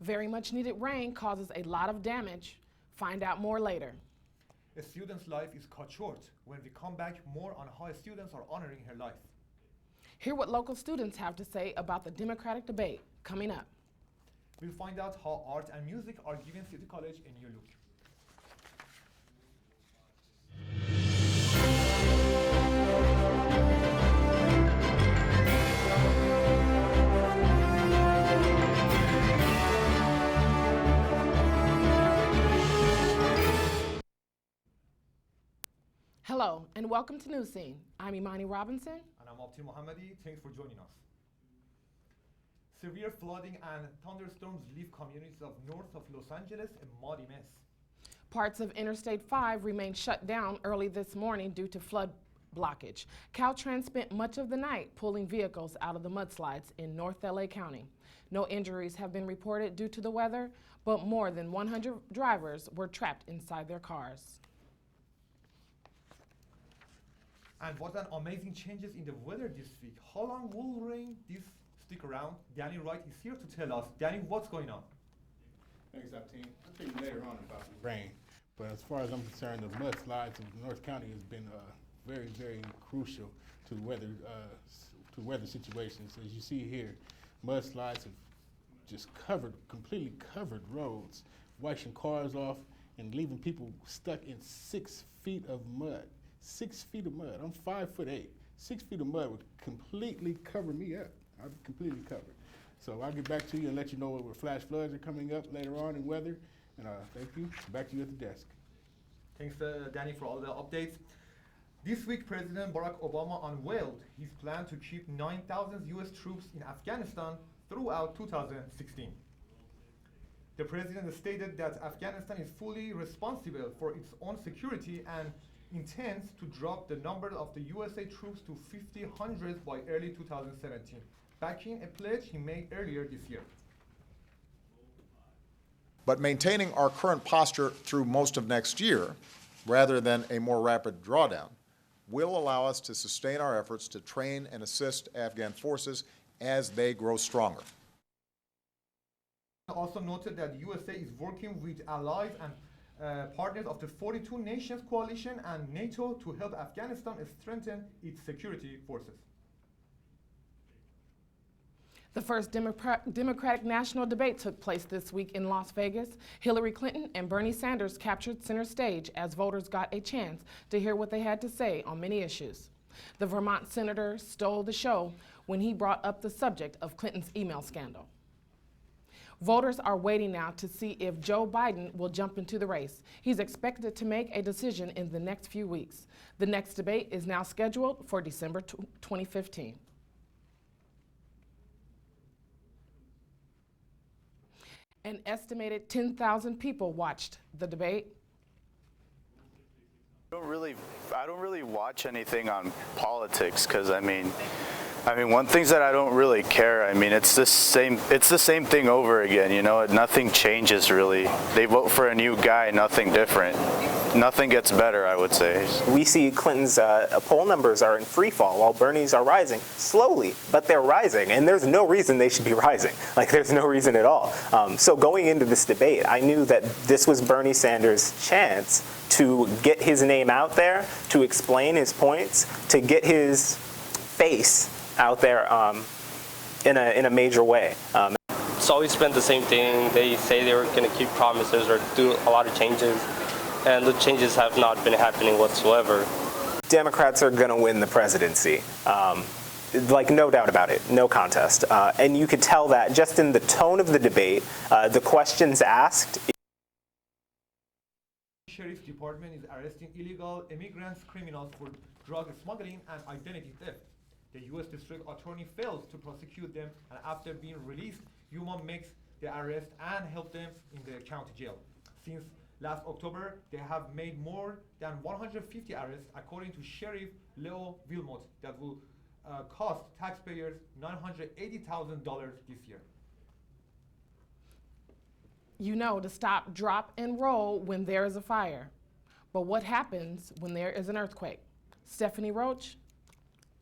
Very much needed rain causes a lot of damage. Find out more later. A student's life is cut short. When we come back, more on how students are honoring her life. Hear what local students have to say about the Democratic debate coming up. We'll find out how art and music are giving City College a new look. Hello, and welcome to Newscene. I'm Imani Robinson. And I'm Abdi Mohammadi. Thanks for joining us. Severe flooding and thunderstorms leave communities of north of Los Angeles a muddy mess. Parts of Interstate 5 remained shut down early this morning due to flood blockage. Caltrans spent much of the night pulling vehicles out of the mudslides in North LA County. No injuries have been reported due to the weather, but more than 100 drivers were trapped inside their cars. And what an amazing changes in the weather this week. How long will rain this stick around? Danny Wright is here to tell us. Danny, what's going on? Thanks, Abdi. I'll tell you later on about the rain. But as far as I'm concerned, the mudslides in North County has been very, very crucial to weather situations. As you see here, mudslides have just completely covered roads, washing cars off and leaving people stuck in 6 feet of mud. 6 feet of mud. I'm 5'8". 6 feet of mud would completely cover me up. I'm completely covered. So I'll get back to you and let you know what flash floods are coming up later on in weather. And thank you. Back to you at the desk. Thanks, Danny, for all the updates. This week, President Barack Obama unveiled his plan to keep 9,000 U.S. troops in Afghanistan throughout 2016. The president stated that Afghanistan is fully responsible for its own security and intends to drop the number of the USA troops to 5,000 by early 2017, backing a pledge he made earlier this year. But maintaining our current posture through most of next year, rather than a more rapid drawdown, will allow us to sustain our efforts to train and assist Afghan forces as they grow stronger. Also noted that USA is working with allies and partners of the 42 Nations Coalition and NATO to help Afghanistan strengthen its security forces. The first Democratic national debate took place this week in Las Vegas. Hillary Clinton and Bernie Sanders captured center stage as voters got a chance to hear what they had to say on many issues. The Vermont senator stole the show when he brought up the subject of Clinton's email scandal. Voters are waiting now to see if Joe Biden will jump into the race. He's expected to make a decision in the next few weeks. The next debate is now scheduled for December 2015. An estimated 10,000 people watched the debate. I don't really watch anything on politics because I mean, one thing's that I don't really care. I mean, it's the same thing over again, you know, nothing changes really. They vote for a new guy, nothing different. Nothing gets better, I would say. We see Clinton's poll numbers are in free fall while Bernie's are rising slowly, but they're rising, and there's no reason they should be rising. Like, there's no reason at all. So going into this debate, I knew that this was Bernie Sanders' chance to get his name out there, to explain his points, to get his face out there in a major way. It's always been the same thing. They say they were going to keep promises or do a lot of changes, and the changes have not been happening whatsoever. Democrats are going to win the presidency. Like, no doubt about it, no contest. And you could tell that just in the tone of the debate, the questions asked. Sheriff's Department is arresting illegal immigrants, criminals for drug smuggling and identity theft. The U.S. District Attorney fails to prosecute them, and after being released, Yuma makes the arrest and help them in the county jail. Since last October, they have made more than 150 arrests, according to Sheriff Leo Wilmot, that will cost taxpayers $980,000 this year. You know to stop, drop, and roll when there is a fire. But what happens when there is an earthquake? Stephanie Roach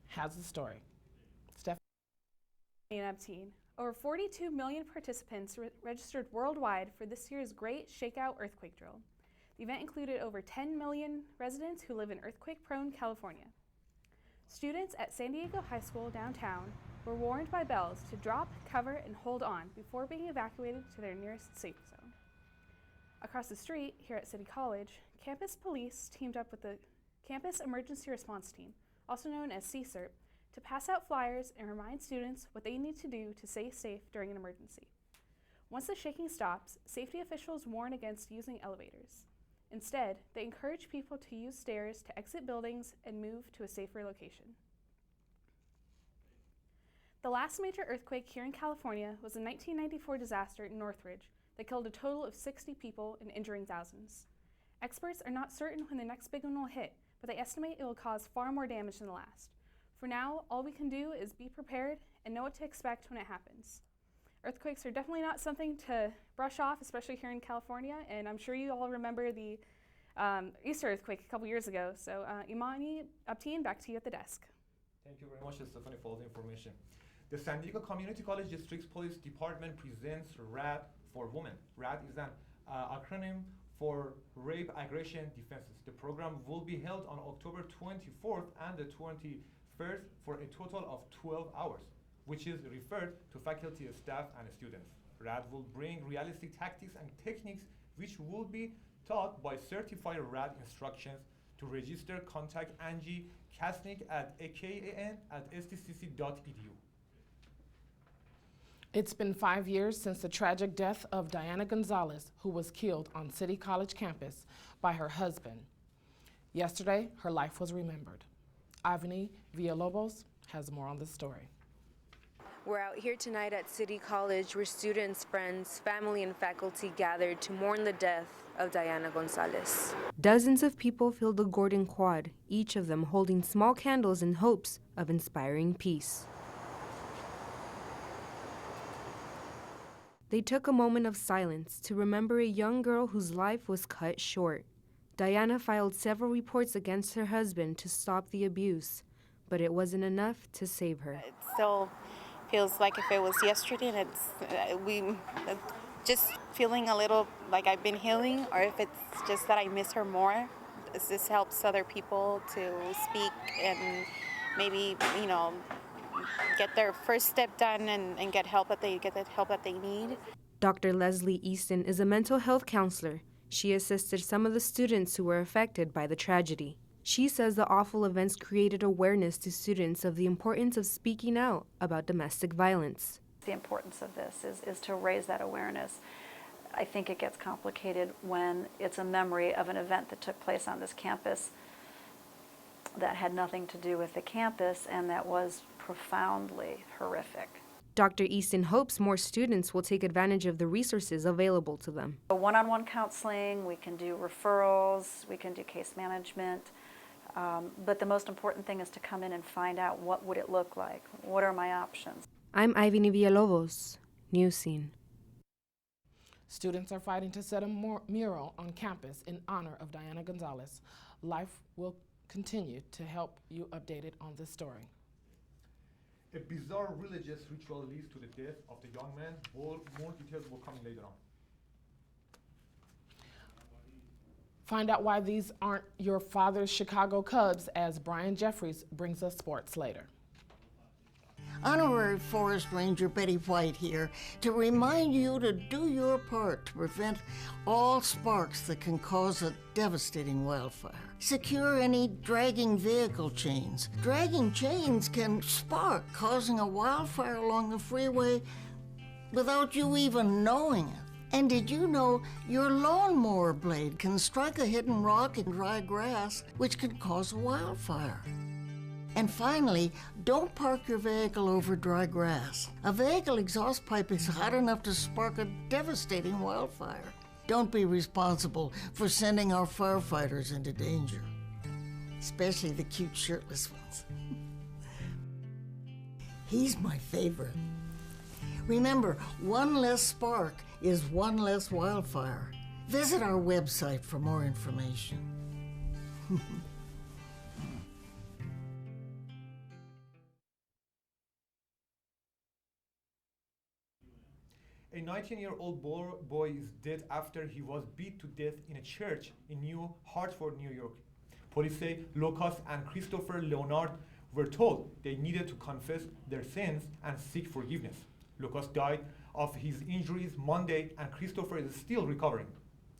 has the story. Stephanie. Over 42 million participants registered worldwide for this year's Great Shakeout Earthquake Drill. The event included over 10 million residents who live in earthquake-prone California. Students at San Diego High School downtown were warned by bells to drop, cover, and hold on before being evacuated to their nearest safe zone. Across the street, here at City College, campus police teamed up with the Campus Emergency Response Team, also known as CSERT, to pass out flyers and remind students what they need to do to stay safe during an emergency. Once the shaking stops, safety officials warn against using elevators. Instead, they encourage people to use stairs to exit buildings and move to a safer location. The last major earthquake here in California was a 1994 disaster in Northridge that killed a total of 60 people and injuring thousands. Experts are not certain when the next big one will hit, but they estimate it will cause far more damage than the last. For now, all we can do is be prepared and know what to expect when it happens. Earthquakes are definitely not something to brush off, especially here in California, and I'm sure you all remember the Easter earthquake a couple years ago. So Imani, Abtin, back to you at the desk. Thank you very much, Stephanie, for all the information. The San Diego Community College District's Police Department presents RAD for Women. RAD is an acronym for Rape Aggression Defenses. The program will be held on October 24th and the 21st for a total of 12 hours, which is referred to faculty, staff, and students. RAD will bring realistic tactics and techniques which will be taught by certified RAD instructions. To register, contact Angie Kasnick at akan@stcc.edu. It's been 5 years since the tragic death of Diana Gonzalez, who was killed on City College campus by her husband. Yesterday, her life was remembered. Avni Villalobos has more on this story. We're out here tonight at City College where students, friends, family, and faculty gathered to mourn the death of Diana Gonzalez. Dozens of people filled the Gordon Quad, each of them holding small candles in hopes of inspiring peace. They took a moment of silence to remember a young girl whose life was cut short. Diana filed several reports against her husband to stop the abuse, but it wasn't enough to save her. It still feels like if it was yesterday, and just feeling a little like I've been healing, or if it's just that I miss her more. This helps other people to speak and maybe, get their first step done and get the help that they need. Dr. Leslie Easton is a mental health counselor. She assisted some of the students who were affected by the tragedy. She says the awful events created awareness to students of the importance of speaking out about domestic violence. The importance of this is to raise that awareness. I think it gets complicated when it's a memory of an event that took place on this campus that had nothing to do with the campus and that was profoundly horrific. Dr. Easton hopes more students will take advantage of the resources available to them. One-on-one counseling, we can do referrals, we can do case management, but the most important thing is to come in and find out what would it look like, what are my options. I'm Ivy Villalobos, Newscene. Students are fighting to set a mural on campus in honor of Diana Gonzalez. Life will continue to help you updated on this story. A bizarre religious ritual leads to the death of the young man. More details will come later on. Find out why these aren't your father's Chicago Cubs as Brian Jeffries brings us sports later. Honorary Forest Ranger Betty White here to remind you to do your part to prevent all sparks that can cause a devastating wildfire. Secure any dragging vehicle chains. Dragging chains can spark, causing a wildfire along the freeway without you even knowing it. And did you know your lawnmower blade can strike a hidden rock in dry grass, which can cause a wildfire? And finally, don't park your vehicle over dry grass. A vehicle exhaust pipe is hot enough to spark a devastating wildfire. Don't be responsible for sending our firefighters into danger, especially the cute shirtless ones. He's my favorite. Remember, one less spark is one less wildfire. Visit our website for more information. A 19-year-old boy is dead after he was beat to death in a church in New Hartford, New York. Police say Lucas and Christopher Leonard were told they needed to confess their sins and seek forgiveness. Lucas died of his injuries Monday, and Christopher is still recovering.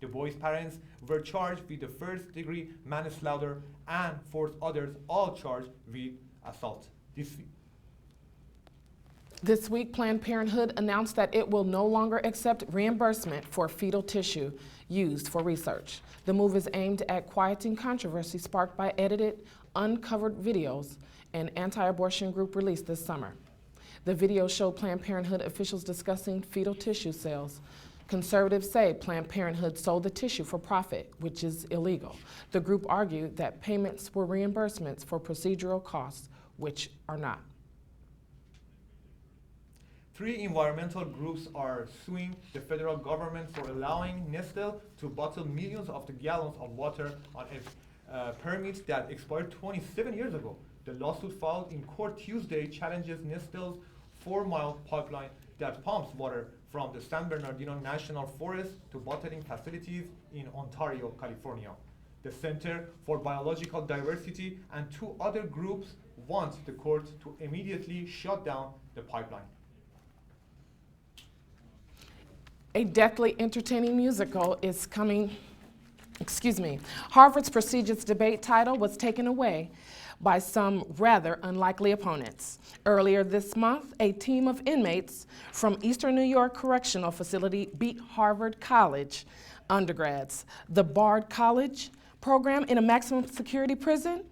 The boy's parents were charged with the first-degree manslaughter and 4 others, all charged with assault. This week, Planned Parenthood announced that it will no longer accept reimbursement for fetal tissue used for research. The move is aimed at quieting controversy sparked by edited, uncovered videos an anti-abortion group released this summer. The video showed Planned Parenthood officials discussing fetal tissue sales. Conservatives say Planned Parenthood sold the tissue for profit, which is illegal. The group argued that payments were reimbursements for procedural costs, which are not. 3 environmental groups are suing the federal government for allowing Nestle to bottle millions of the gallons of water on a permit that expired 27 years ago. The lawsuit filed in court Tuesday challenges Nestle's 4-mile pipeline that pumps water from the San Bernardino National Forest to bottling facilities in Ontario, California. The Center for Biological Diversity and 2 other groups want the court to immediately shut down the pipeline. A deathly entertaining musical is coming, Harvard's prestigious debate title was taken away by some rather unlikely opponents. Earlier this month, a team of inmates from Eastern New York Correctional Facility beat Harvard College undergrads. The Bard College program in a maximum security prison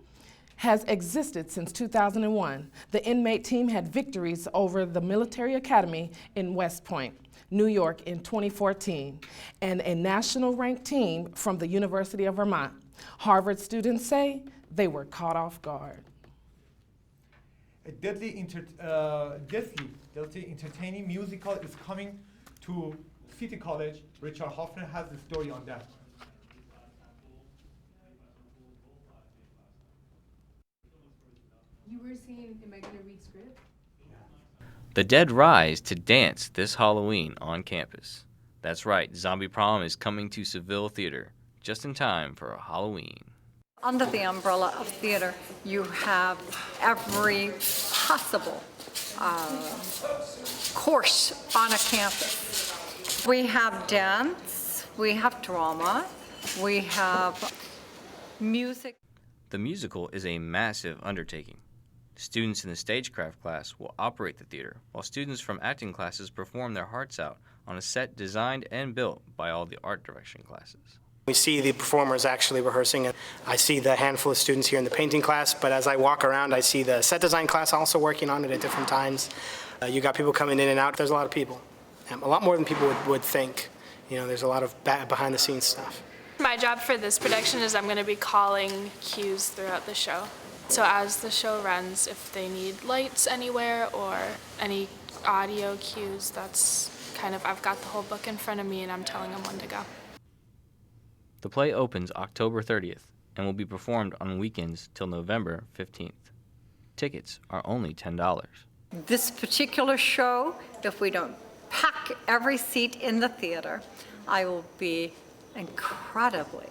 has existed since 2001. The inmate team had victories over the Military Academy in West Point, New York in 2014, and a national ranked team from the University of Vermont. Harvard students say they were caught off guard. A deadly entertaining musical is coming to City College. Richard Hoffner has the story on that. You were saying, am I going to read script? The dead rise to dance this Halloween on campus. That's right, Zombie Prom is coming to Seville Theater just in time for Halloween. Under the umbrella of theater, you have every possible course on a campus. We have dance, we have drama, we have music. The musical is a massive undertaking. Students in the stagecraft class will operate the theater, while students from acting classes perform their hearts out on a set designed and built by all the art direction classes. We see the performers actually rehearsing. I see the handful of students here in the painting class, but as I walk around, I see the set design class also working on it at different times. You got people coming in and out. There's a lot of people, a lot more than people would think. You know, there's a lot of behind the scenes stuff. My job for this production is I'm going to be calling cues throughout the show. So as the show runs, if they need lights anywhere or any audio cues, that's kind of, I've got the whole book in front of me and I'm telling them when to go. The play opens October 30th and will be performed on weekends till November 15th. Tickets are only $10. This particular show, if we don't pack every seat in the theater, I will be incredibly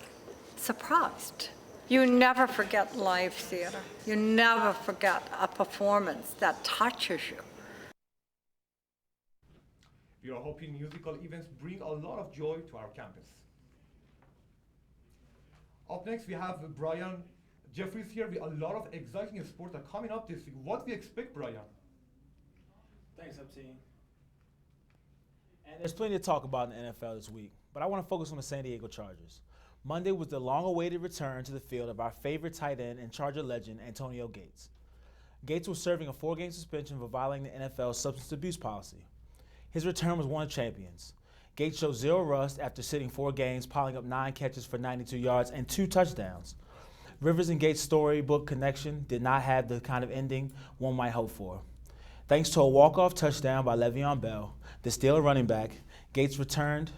surprised. You never forget live theater. You never forget a performance that touches you. We are hoping musical events bring a lot of joy to our campus. Up next, we have Brian Jeffries here with a lot of exciting sports that are coming up this week. What do we expect, Brian? Thanks, Upteen. And there's plenty to talk about in the NFL this week, but I want to focus on the San Diego Chargers. Monday was the long-awaited return to the field of our favorite tight end and Charger legend, Antonio Gates. Gates was serving a 4-game suspension for violating the NFL's substance abuse policy. His return was one of champions. Gates showed zero rust after sitting 4 games, piling up 9 catches for 92 yards and 2 touchdowns. Rivers and Gates' storybook connection did not have the kind of ending one might hope for. Thanks to a walk-off touchdown by Le'Veon Bell, the Steeler running back, Gates' returned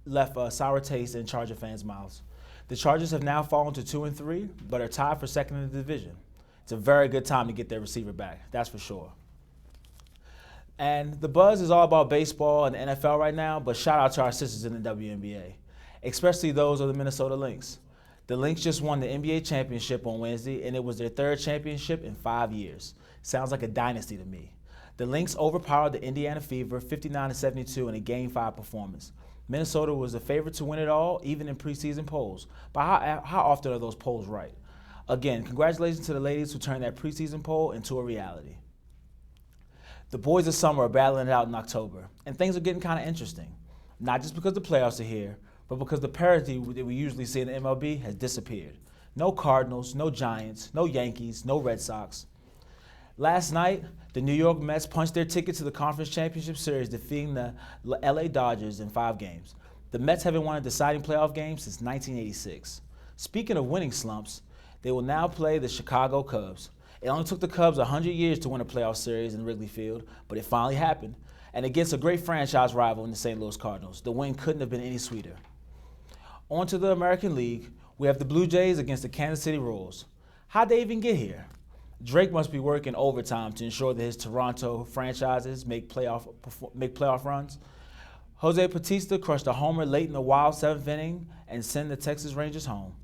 left a sour taste in Charger fans' mouths. The Chargers have now fallen to 2-3, but are tied for second in the division. It's a very good time to get their receiver back, that's for sure. And the buzz is all about baseball and the NFL right now, but shout out to our sisters in the WNBA, especially those of the Minnesota Lynx. The Lynx just won the NBA championship on Wednesday, and it was their third championship in 5 years. Sounds like a dynasty to me. The Lynx overpowered the Indiana Fever 59-72 in a Game 5 performance. Minnesota was the favorite to win it all, even in preseason polls. But how often are those polls right? Again, congratulations to the ladies who turned that preseason poll into a reality. The boys of summer are battling it out in October, and things are getting kind of interesting. Not just because the playoffs are here, but because the parity that we usually see in the MLB has disappeared. No Cardinals, no Giants, no Yankees, no Red Sox. Last night, the New York Mets punched their ticket to the Conference Championship Series, defeating the LA Dodgers in 5 games. The Mets haven't won a deciding playoff game since 1986. Speaking of winning slumps, they will now play the Chicago Cubs. It only took the Cubs 100 years to win a playoff series in Wrigley Field, but it finally happened. And against a great franchise rival in the St. Louis Cardinals, the win couldn't have been any sweeter. On to the American League, we have the Blue Jays against the Kansas City Royals. How'd they even get here? Drake must be working overtime to ensure that his Toronto franchises make playoff runs. Jose Bautista crushed a homer late in the wild 7th inning and sent the Texas Rangers home.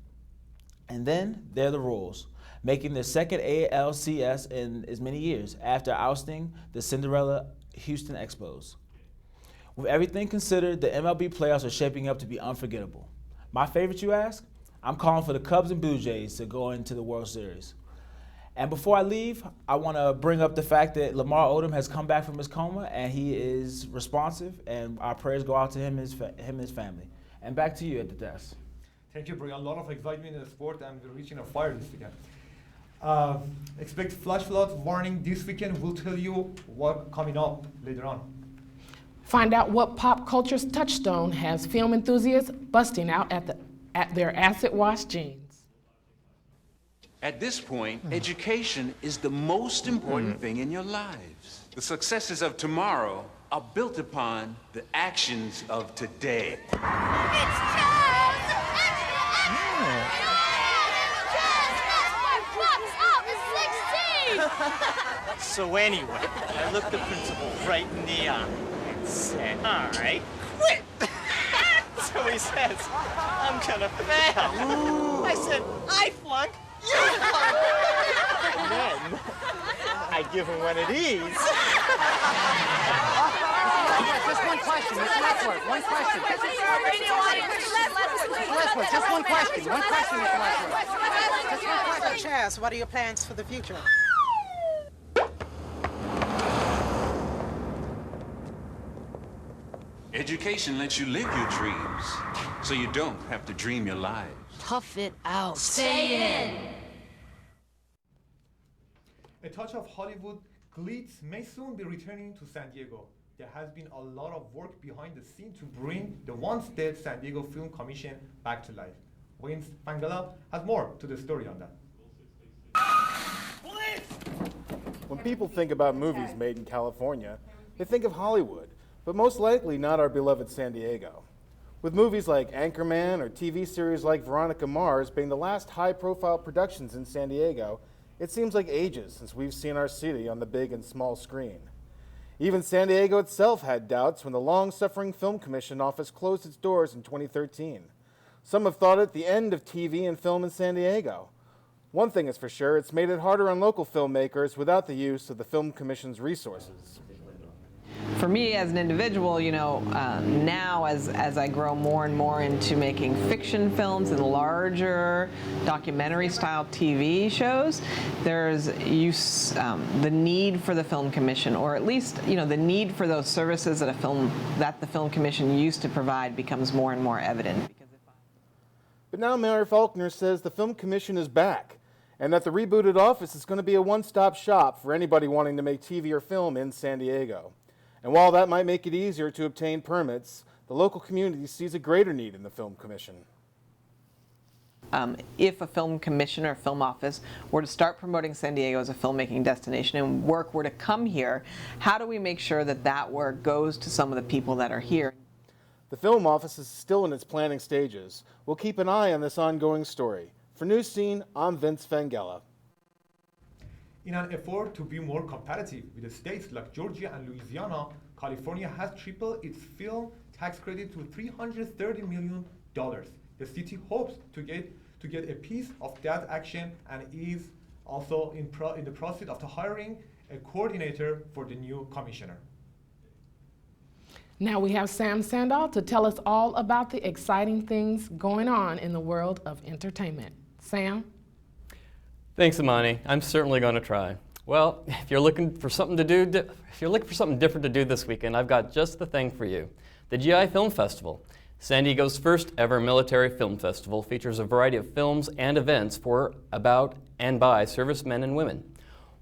And then they're the Royals, making their second ALCS in as many years after ousting the Cinderella Houston Expos. With everything considered, the MLB playoffs are shaping up to be unforgettable. My favorite, you ask? I'm calling for the Cubs and Blue Jays to go into the World Series. And before I leave, I want to bring up the fact that Lamar Odom has come back from his coma and he is responsive, and our prayers go out to him and his family. And back to you at the desk. Thank you, Brian. A lot of excitement in the sport, and we're reaching a fire this weekend. Expect flash flood warning this weekend. We'll tell you what coming up later on. Find out what pop culture's touchstone has film enthusiasts busting out at their acid wash jeans. At this point, education is the most important thing in your lives. The successes of tomorrow are built upon the actions of today. So anyway, I looked the principal right in the eye and said, all right, quit. So he says, I'm gonna fail. I said, I flunk, you flunk. And then I give him one of these. Just one question, Mr. Lessworth, one question. Lessworth, just one question, Mr. Lessworth. Just one question. Chaz, what are your plans for the future? Education lets you live your dreams, so you don't have to dream your lives. Tough it out. Stay in. A touch of Hollywood glitz may soon be returning to San Diego. There has been a lot of work behind the scene to bring the once dead San Diego Film Commission back to life. Vince Fangala has more to the story on that. When people think about movies made in California, they think of Hollywood, but most likely not our beloved San Diego. With movies like Anchorman or TV series like Veronica Mars being the last high-profile productions in San Diego, it seems like ages since we've seen our city on the big and small screen. Even San Diego itself had doubts when the long-suffering Film Commission office closed its doors in 2013. Some have thought it the end of TV and film in San Diego. One thing is for sure, it's made it harder on local filmmakers without the use of the Film Commission's resources. For me as an individual, now as I grow more and more into making fiction films and larger documentary-style TV shows, there's the need for the Film Commission, or at least the need for those services that the Film Commission used to provide becomes more and more evident. But now Mayor Faulkner says the Film Commission is back, and that the rebooted office is going to be a one-stop shop for anybody wanting to make TV or film in San Diego. And while that might make it easier to obtain permits, the local community sees a greater need in the Film Commission. If a film commission or film office were to start promoting San Diego as a filmmaking destination and work were to come here, how do we make sure that that work goes to some of the people that are here? The film office is still in its planning stages. We'll keep an eye on this ongoing story. For Newscene, I'm Vince Fangella. In an effort to be more competitive with the states like Georgia and Louisiana, California has tripled its film tax credit to $330 million. The city hopes to get a piece of that action and is also in the process of hiring a coordinator for the new commissioner. Now we have Sam Sandall to tell us all about the exciting things going on in the world of entertainment. Sam? Thanks, Amani. I'm certainly going to try. Well, if you're looking for something different to do this weekend, I've got just the thing for you. The GI Film Festival. San Diego's first ever military film festival features a variety of films and events for, about, and by servicemen and women.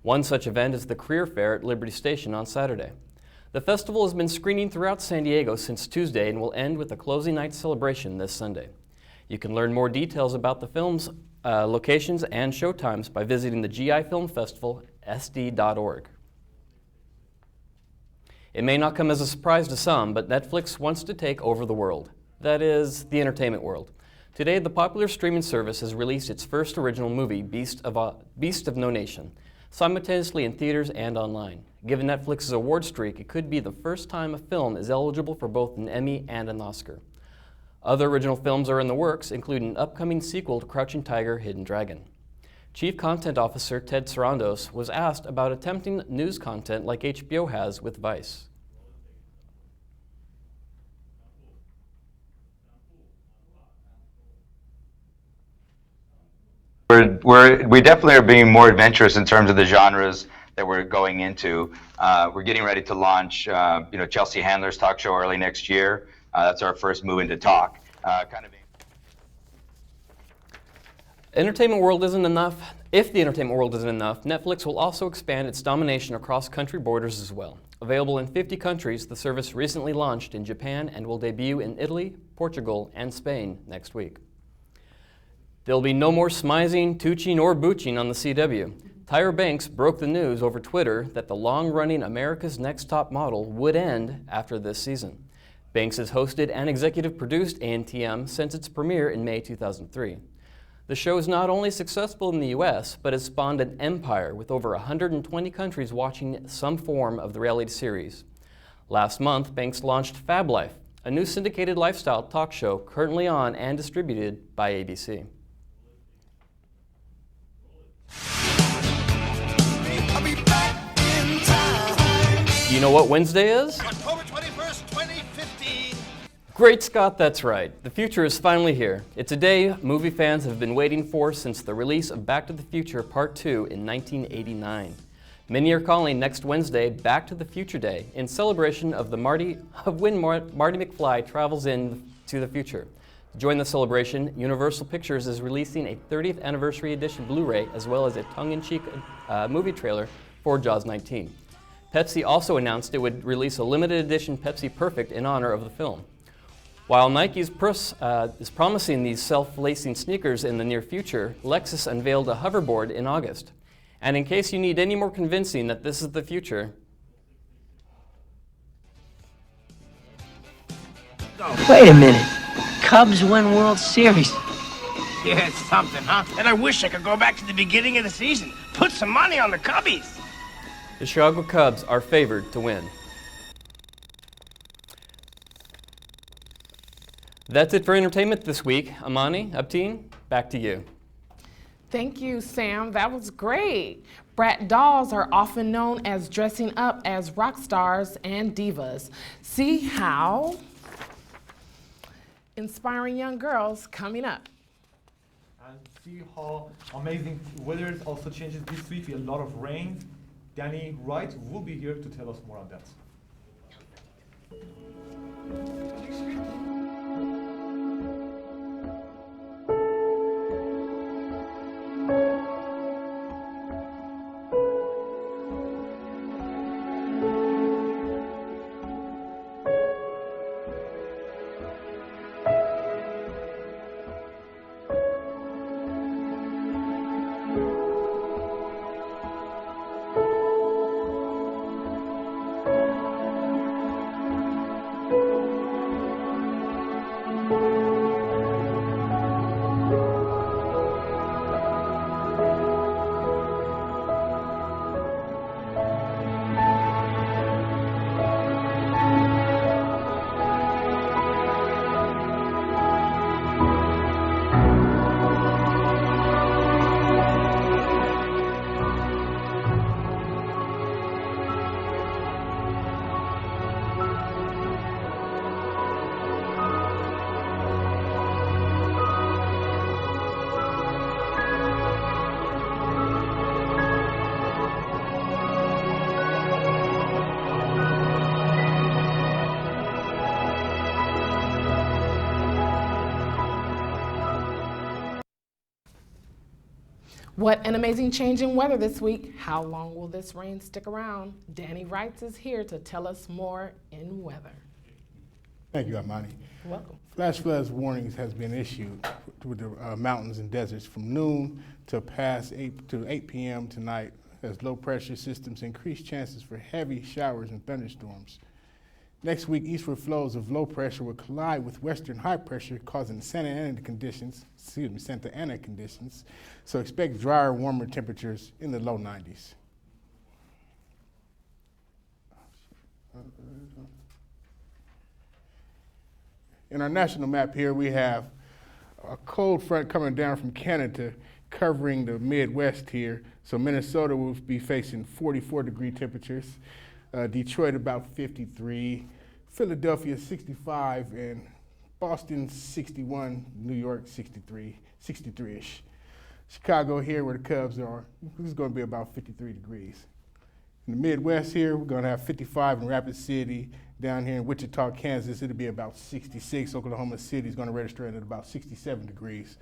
One such event is the Career Fair at Liberty Station on Saturday. The festival has been screening throughout San Diego since Tuesday and will end with a closing night celebration this Sunday. You can learn more details about the films, locations, and showtimes by visiting the GI Film Festival, sd.org. It may not come as a surprise to some, but Netflix wants to take over the world. That is, the entertainment world. Today, the popular streaming service has released its first original movie, Beast of No Nation, simultaneously in theaters and online. Given Netflix's award streak, it could be the first time a film is eligible for both an Emmy and an Oscar. Other original films are in the works, including an upcoming sequel to Crouching Tiger, Hidden Dragon. Chief Content Officer Ted Sarandos was asked about attempting news content like HBO has with Vice. We definitely are being more adventurous in terms of the genres that we're going into. We're getting ready to launch, Chelsea Handler's talk show early next year. That's our first move into talk. Entertainment world isn't enough. If the entertainment world isn't enough, Netflix will also expand its domination across country borders as well. Available in 50 countries, the service recently launched in Japan and will debut in Italy, Portugal, and Spain next week. There'll be no more smizing, tooching, or booching on the CW. Tyra Banks broke the news over Twitter that the long-running America's Next Top Model would end after this season. Banks has hosted and executive produced ANTM since its premiere in May 2003. The show is not only successful in the US, but has spawned an empire with over 120 countries watching some form of the reality series. Last month, Banks launched Fab Life, a new syndicated lifestyle talk show currently on and distributed by ABC. You know what Wednesday is? October 21st, 2015. Great Scott, that's right. The future is finally here. It's a day movie fans have been waiting for since the release of Back to the Future Part 2 in 1989. Many are calling next Wednesday Back to the Future Day in celebration of when Marty McFly travels into the future. To join the celebration, Universal Pictures is releasing a 30th anniversary edition Blu-ray as well as a tongue-in-cheek movie trailer for Jaws 19. Pepsi also announced it would release a limited edition Pepsi Perfect in honor of the film. While Nike is promising these self-lacing sneakers in the near future, Lexus unveiled a hoverboard in August. And in case you need any more convincing that this is the future, wait a minute. Cubs win World Series. Yeah, it's something, huh? And I wish I could go back to the beginning of the season. Put some money on the Cubbies. the Chicago Cubs are favored to win. That's it for entertainment this week. Amani, Abteen, back to you. Thank you, Sam. That was great. Brat dolls are often known as dressing up as rock stars and divas. See how? Inspiring young girls coming up. And see how amazing weather also changes this week with a lot of rain. Danny Wright will be here to tell us more on that. What an amazing change in weather this week. How long will this rain stick around? Danny Wrights is here to tell us more in weather. Thank you, Armani. You're welcome. Flash floods warnings has been issued with the mountains and deserts from noon to past 8 p.m. tonight as low pressure systems increase chances for heavy showers and thunderstorms. Next week, eastward flows of low pressure will collide with western high pressure, causing Santa Ana conditions. So expect drier, warmer temperatures in the low 90s. In our national map here, we have a cold front coming down from Canada covering the Midwest here. So Minnesota will be facing 44-degree temperatures. Detroit about 53, Philadelphia 65, and Boston 61, New York 63-ish. Chicago here where the Cubs are, this is going to be about 53 degrees. In the Midwest here, we're going to have 55 in Rapid City. Down here in Wichita, Kansas, it'll be about 66. Oklahoma City is going to register at about 67 degrees.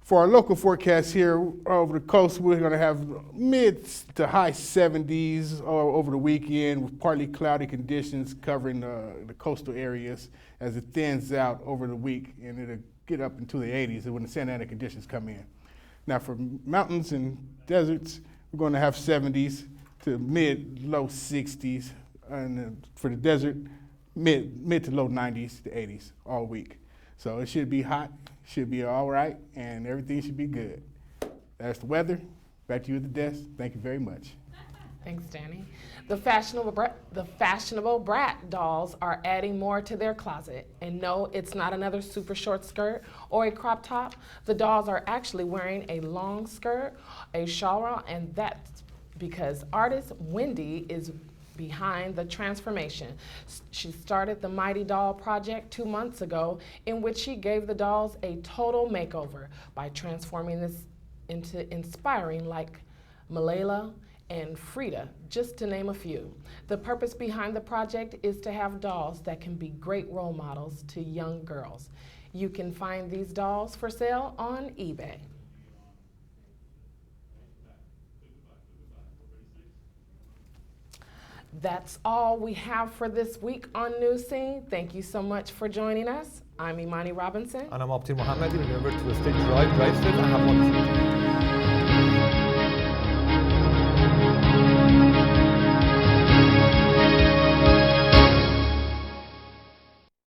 For our local forecast here over the coast, we're going to have mid to high 70s over the weekend with partly cloudy conditions covering the coastal areas as it thins out over the week, and it'll get up into the 80s when the Santa Ana conditions come in. Now for mountains and deserts, we're going to have 70s to mid-low 60s, and for the desert, mid to low 90s to 80s all week. So it should be hot, should be all right, and everything should be good. That's the weather. Back to you at the desk. Thank you very much. Thanks, Danny. The fashionable brat dolls are adding more to their closet. And no, it's not another super short skirt or a crop top. The dolls are actually wearing a long skirt, a shawl, and that's because artist Wendy is behind the transformation. She started the Mighty Doll Project 2 months ago, in which she gave the dolls a total makeover by transforming this into inspiring like Malala and Frida, just to name a few. The purpose behind the project is to have dolls that can be great role models to young girls. You can find these dolls for sale on eBay. That's all we have for this week on Newscene. Thank you so much for joining us. I'm Imani Robinson. And I'm Abdi Mohammadi. Remember to stay dry, safe, and have fun.